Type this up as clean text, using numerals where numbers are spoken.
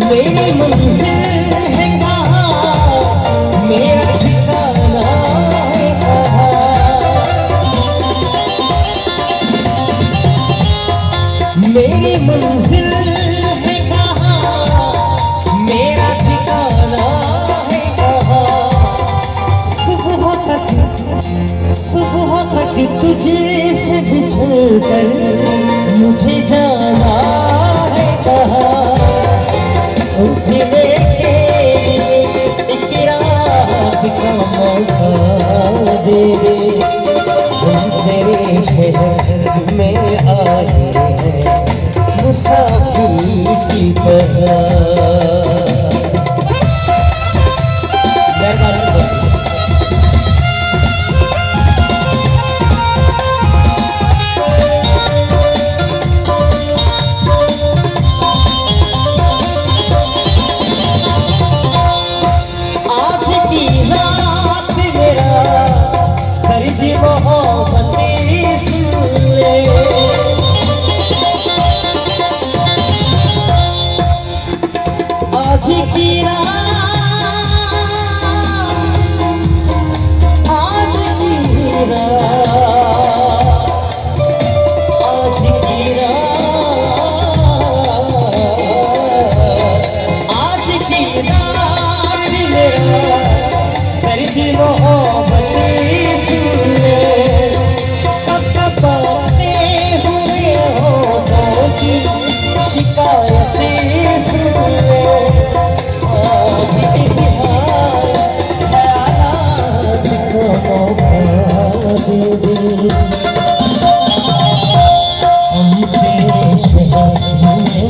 मेरी मंजिल है कहाँ, मेरा ठिकाना है कहाँ। मेरी मंजिल है कहाँ, मेरा ठिकाना है कहाँ। सुबह तक तुझे से बिछड़ कर मुझे जाना है कहाँ। सोचने के एक रात का मौका दे दे, हम तेरे शहर में आए हैं मुसाफिर की तरह। आज की रात मेरा दर्द मोहब्बत सुन ले। कपकपाते हुए होठों की शिकायतें सुन ले। मुलाकात को मौका दे, हम तेरे शहर में